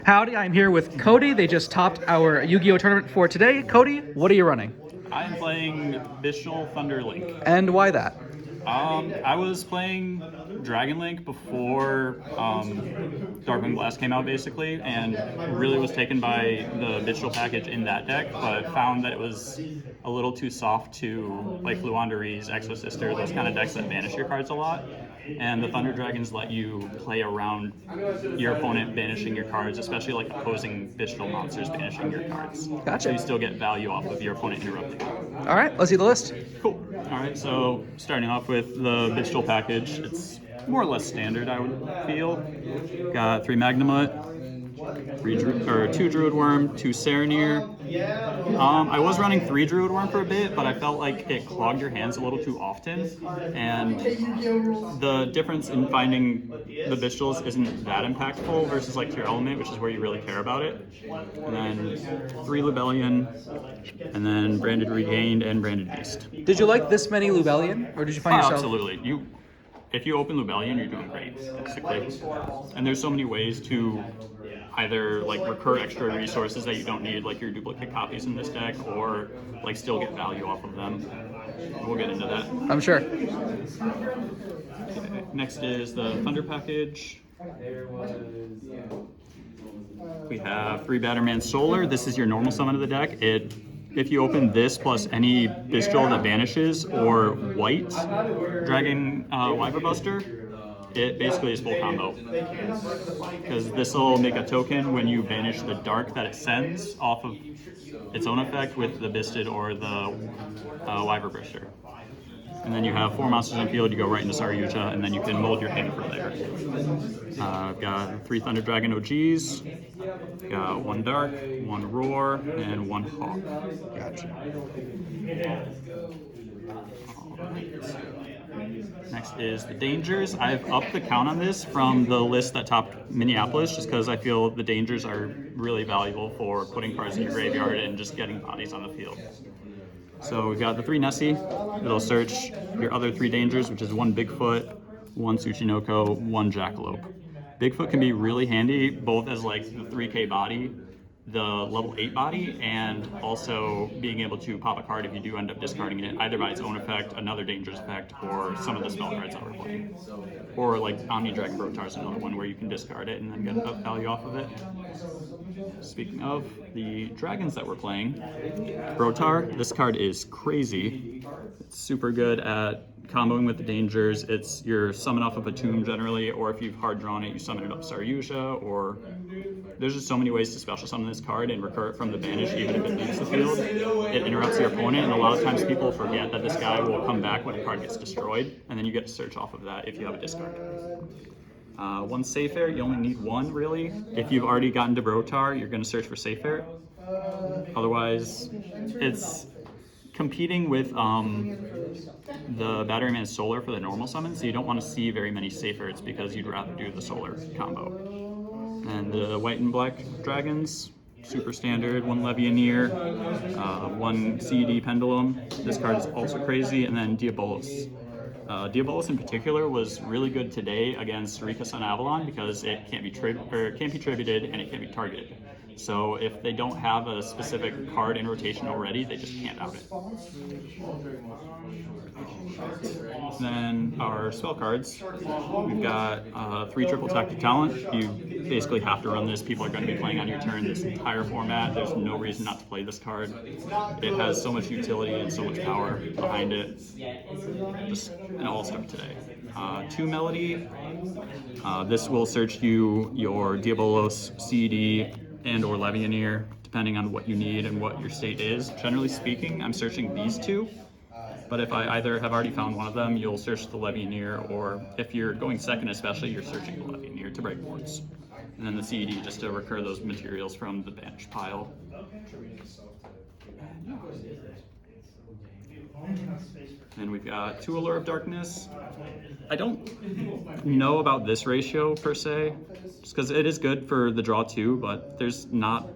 Howdy, I'm here with Cody. They just topped our Yu-Gi-Oh tournament for today. Cody, what are you running? I'm playing Bystial Thunder Link. And why that? I was playing Dragon Link before Darkwing Blast came out, basically, and really was taken by the Bystial package in that deck, but found that it was a little too soft to like Luanderee's Exo-Sister, those kind of decks that banish your cards a lot. And the Thunder Dragons let you play around your opponent banishing your cards, especially like opposing Bystial monsters banishing your cards. Gotcha. So you still get value off of your opponent interrupting. All right, let's see the list. Cool. All right, so starting off with the Bystial package, it's more or less standard, I would feel. Got 3 Magnemite, 2 Druid Worm, 2 Serenir. I was running 3 Druid Worm for a bit, but I felt like it clogged your hands a little too often, and the difference in finding the Bystials isn't that impactful versus like Tier Element, which is where you really care about it. And then 3 Lubellion, and then Branded Regained and Branded Beast. Did you like this many Lubellion, or did you find yourself? Absolutely. If you open Lubellion, you're doing great, basically. And there's so many ways to either like recur extra resources that you don't need, like your duplicate copies in this deck, or like still get value off of them. We'll get into that. I'm sure. Okay. Next is the Thunder package. We have 3 Batterman Solar. This is your normal summon of the deck. If you open this plus any Bystial that vanishes or white Dragon Wyver Buster, it basically is full combo. Because this will make a token when you banish the dark that it sends off of its own effect with the Bisted or the Wyver Buster. And then you have 4 monsters on field, you go right into Saryuja, and then you can mold your hand from there. I've got 3 Thunder Dragon OGs, got 1 Dark, 1 Roar, and 1 Hawk. Gotcha. Next is the Dangers. I've upped the count on this from the list that topped Minneapolis, just because I feel the Dangers are really valuable for putting cards in your graveyard and just getting bodies on the field. So we've got the 3 Nessie. It'll search your other 3 Dangers, which is 1 Bigfoot, 1 Tsuchinoko, 1 Jackalope. Bigfoot can be really handy, both as like the 3K body, the level 8 body, and also being able to pop a card if you do end up discarding it, either by its own effect, another dangerous effect, or some of the spell cards that we're playing. Or like Omni Dragon Brotar is another one where you can discard it and then get up value off of it. Speaking of the dragons that we're playing, Brotar, this card is crazy. It's super good at comboing with the dangers. It's your summon off of a tomb generally, or if you've hard drawn it, you summon it up Saryuja, or there's just so many ways to special summon this card and recur it from the banish even if it leaves the field. It interrupts your opponent, and a lot of times people forget that this guy will come back when a card gets destroyed, and then you get to search off of that if you have a discard. 1 Safe Air, you only need 1 really. If you've already gotten to Brotar, you're going to search for Safe Air. Otherwise, it's competing with the Batteryman Solar for the normal summon, so you don't want to see very many Safe Airs because you'd rather do the Solar combo. And the white and black dragons, super standard, 1 Levianeer, 1 CED Pendulum. This card is also crazy, and then Diabolos. Diabolos in particular was really good today against Rika Sun Avalon because it can't be tributed and it can't be targeted. So if they don't have a specific card in rotation already, they just can't out it. Then our spell cards, we've got 3 Triple Tactic Talent. You basically have to run this. People are going to be playing on your turn this entire format. There's no reason not to play this card. It has so much utility and so much power behind it. Just an all-star today. 2 Melody. This will search you your Diabolos, CED, and or Levianeer, depending on what you need and what your state is. Generally speaking, I'm searching these 2, but if I either have already found one of them, you'll search the Levianeer, or if you're going second especially, you're searching the Levianeer to break boards. And then the CED just to recur those materials from the bench pile. And we've got 2 Allure of Darkness. I don't know about this ratio per se, just because it is good for the draw too, but there's not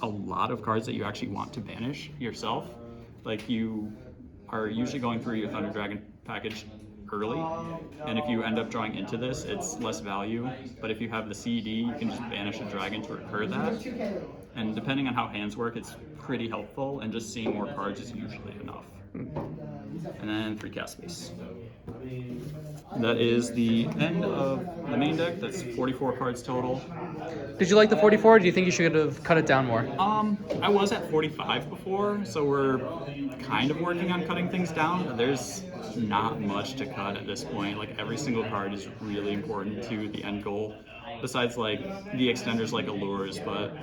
a lot of cards that you actually want to banish yourself. Like, you are usually going through your Thunder Dragon package early, and if you end up drawing into this, it's less value. But if you have the CED, you can just banish a dragon to recur that. And depending on how hands work, it's pretty helpful, and just seeing more cards is usually enough. And then 3 cast space. That is the end of the main deck. That's 44 cards total. Did you like the 44? Or do you think you should have cut it down more? I was at 45 before, so we're kind of working on cutting things down. There's not much to cut at this point. Like, every single card is really important to the end goal, besides like the extenders like Allures, but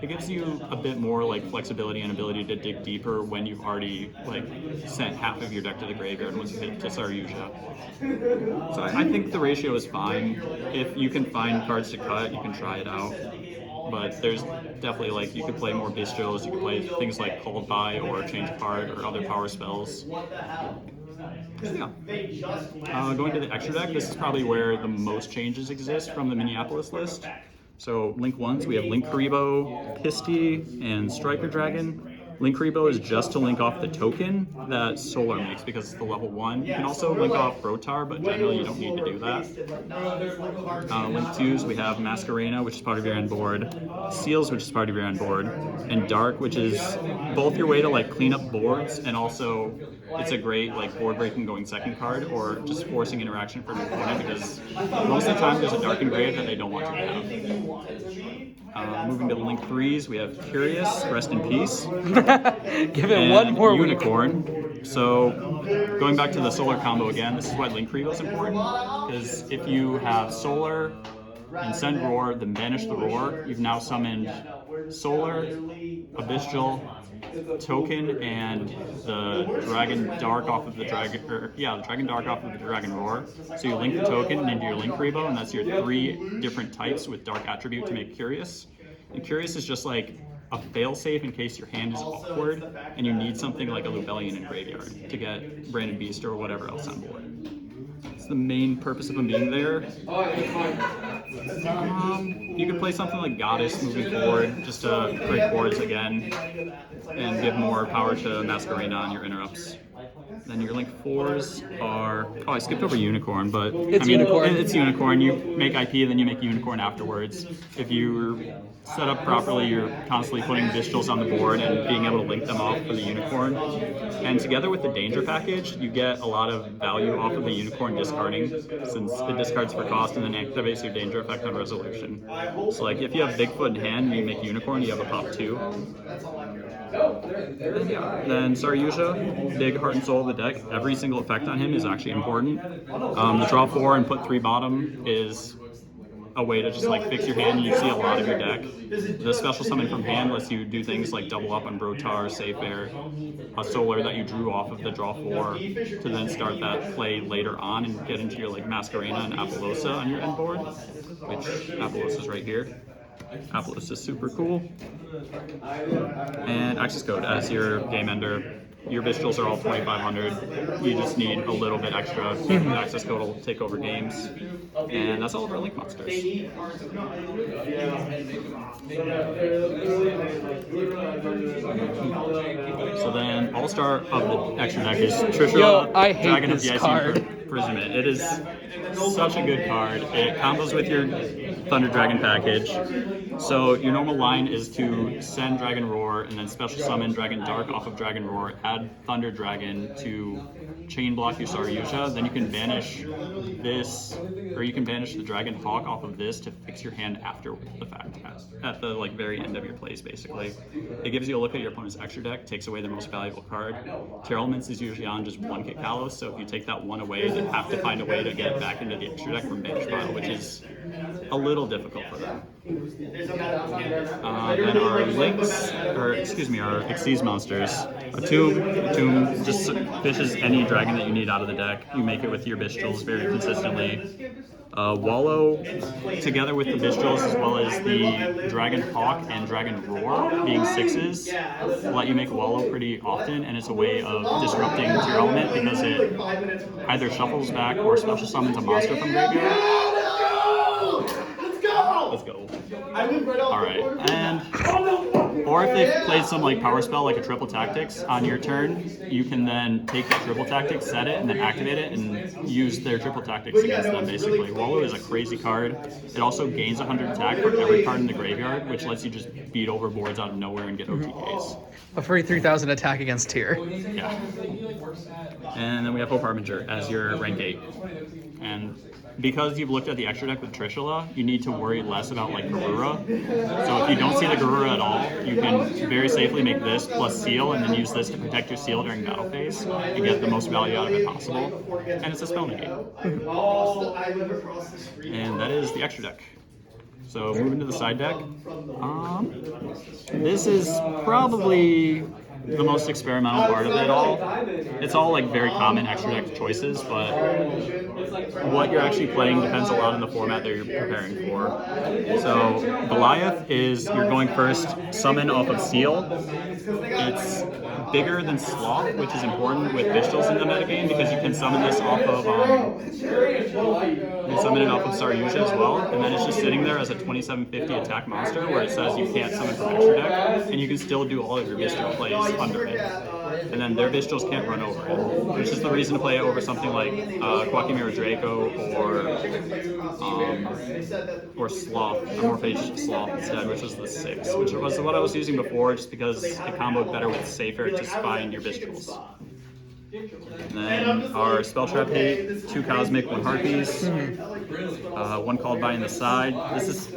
it gives you a bit more like flexibility and ability to dig deeper when you've already like sent half of your deck to the graveyard once you hit to Saryuja. So I think the ratio is fine. If you can find cards to cut, you can try it out. But there's definitely, like, you could play more Bystials, you could play things like Called By or Change Card or other power spells. Yeah. Going to the extra deck, this is probably where the most changes exist from the Minneapolis list. So Link 1s, we have Link Karibo, Pisty, and Striker Dragon. Link Karibo is just to link off the token that Solar makes because it's the level 1. You can also link off Rotar, but generally you don't need to do that. Link 2s, we have Masquerena, which is part of your end board, Seals, which is part of your end board, and Dark, which is both your way to like clean up boards, and also it's a great like board breaking going second card, or just forcing interaction from your opponent, because most of the time there's a Dark engraved that they don't want you to have. Moving to the Link 3s, we have Curious, rest in peace. Give it one more Unicorn. So going back to the Solar combo again, this is why Link Karibo is important, because if you have Solar and send Roar, then banish the Roar, you've now summoned Solar, a Bystial, token, and the Dragon Dark off of the Dragon, the Dragon Dark off of the Dragon Roar. So you link the token into your Link Karibo, and that's your 3 different types with Dark attribute to make Curious. And Curious is just like a failsafe in case your hand is awkward and you need something like a Lubellion in graveyard to get Branded Beast or whatever else on board. It's the main purpose of them being there. You could play something like Goddess moving forward, just to break boards again and give more power to Masquerena on your interrupts. Then your Link 4s are... Oh, I skipped over Unicorn, but... Unicorn. It's Unicorn. You make IP and then you make Unicorn afterwards. If you're set up properly, you're constantly putting Bystials on the board and being able to link them off for the Unicorn. And together with the Danger package, you get a lot of value off of the Unicorn discarding, since it discards for cost and then activates your Danger effect on resolution. So like, if you have Bigfoot in hand and you make Unicorn, you have a pop 2. Then Saryuja, big heart and soul of the deck. Every single effect on him is actually important. The draw 4 and put 3 bottom is a way to just like fix your hand and you see a lot of your deck. The special summon from hand lets you do things like double up on Brotar, Safe Air, a Solar that you drew off of the draw 4 to then start that play later on and get into your like Masquerena and Apollosa on your end board, which Apollosa's right here. Apollosa is super cool. And Access Code as your game ender. Your Bystials are all 2,500. You just need a little bit extra. Access Code will take over games. And that's all of our Link monsters. So then, All-Star of the extra deck is Trishula, I hate Dragon this of the card. Imprisonment. It is such a good card. It combos with your Thunder Dragon package. So your normal line is to send Dragon Roar and then special summon Dragon Dark off of Dragon Roar, add Thunder Dragon to chain block your Saryuja, then you can banish this, or you can banish the Dragon Hawk off of this to fix your hand after the fact, at the like very end of your plays basically. It gives you a look at your opponent's extra deck, takes away their most valuable card. Tear Elements is usually on just 1 Kit Kalos, so if you take that one away, they have to find a way to get it back into the extra deck from banish pile, which is a little difficult for them. Then our links, or excuse me, our Xyz monsters. A tomb just fishes any dragon that you need out of the deck. You make it with your Bystials very consistently. Wallow, together with the Bystials as well as the Dragon Hawk and Dragon Roar, being 6s, let you make Wallow pretty often, and it's a way of disrupting Tear Element because it either shuffles back or special summons a monster from graveyard. Let's go. Alright, and Or if they've played some like power spell, like a triple tactics on your turn, you can then take that triple tactics, set it, and then activate it and use their triple tactics against them. Basically, Wallow is a crazy card. It also gains 100 attack for every card in the graveyard, which lets you just beat over boards out of nowhere and get OTKs. A free 3,000 attack against tier. Yeah. And then we have Hope Harbinger as your rank 8. And because you've looked at the extra deck with Trishula, you need to worry less about like Garura. So if you don't see the Garura at all, you can very safely make this plus Seal and then use this to protect your Seal during battle phase and get the most value out of it possible. And it's a spell negate. And that is the extra deck. So moving to the side deck, this is probably the most experimental part of it all. It's all like very common extra deck choices, but what you're actually playing depends a lot on the format that you're preparing for. So Goliath is, you're going first, summon off of Seal. It's bigger than Sloth, which is important with Bystials in the metagame because you can summon this off of Saryuja as well, and then it's just sitting there as a 2750 attack monster where it says you can't summon from extra deck, and you can still do all of your Bystial plays under it. And then their Bystials can't run over it, which is the reason to play it over something like Quackimera Draco or Sloth, Amorphage Sloth instead, which was the 6, which was what I was using before just because it comboed better with Safer to find your Bystials. And then our Spell Trap Hate, 2 Cosmic, 1 Harpies, 1 Called By in the side. This is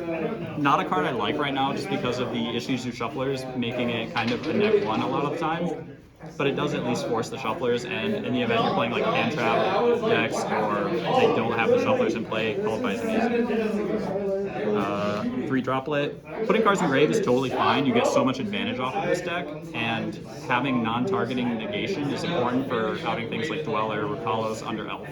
not a card I like right now just because of the issues with Shufflers, making it kind of a neck 1 a lot of the time. But it does at least force the Shufflers, and in the event you're playing like hand trap decks or they don't have the Shufflers in play, Called By is amazing. 3 Droplet. Putting cards in grave is totally fine. You get so much advantage off of this deck, and having non-targeting negation is important for outing things like Dweller, Rakalos, Under Elf.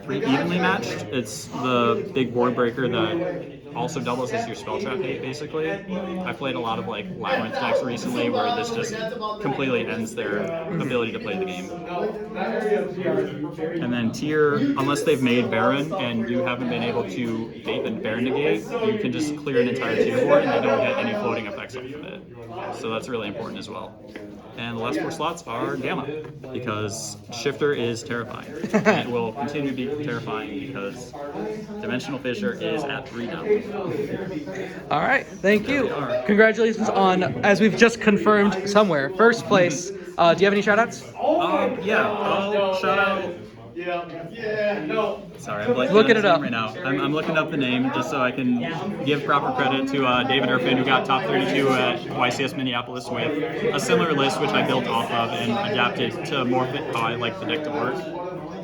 3 Evenly Matched. It's the big board breaker that also doubles as your Spell Trap Hate, basically. I've played a lot of like Labyrinth decks recently where this just completely ends their ability to play the game. And then tier, unless they've made Baron and you haven't been able to bait the Baron negate, you can just clear an entire tier board and they don't get any floating effects off of it. So that's really important as well. And the last 4 slots are Gamma, because Shifter is terrifying. And it will continue to be terrifying because Dimensional Fissure is at 3 now. All right, thank you. Congratulations on, as we've just confirmed somewhere, first place. Do you have any shout-outs? Yeah, I'll shout out. Sorry, I'm looking it up right now. I'm looking up the name just so I can give proper credit to David Irfin, who got top 32 at YCS Minneapolis with a similar list, which I built off of and adapted to more fit how I like the deck to work.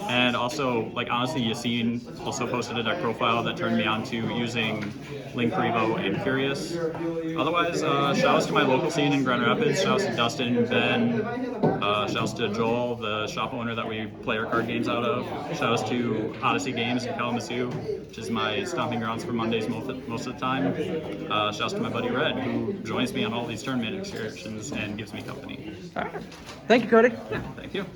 And also, like, honestly, Yassine also posted a deck profile that turned me on to using Link Prevo and Curious. Otherwise, shout-outs to my local scene in Grand Rapids. Shout-outs to Dustin, Ben, shout-outs to Joel, the shop owner that we play our card games out of. Shout-outs to Odyssey Games in Kalamazoo, which is my stomping grounds for Mondays most of the time. Shout-outs to my buddy Red, who joins me on all these tournament excursions and gives me company. All right. Thank you, Cody. Yeah, thank you.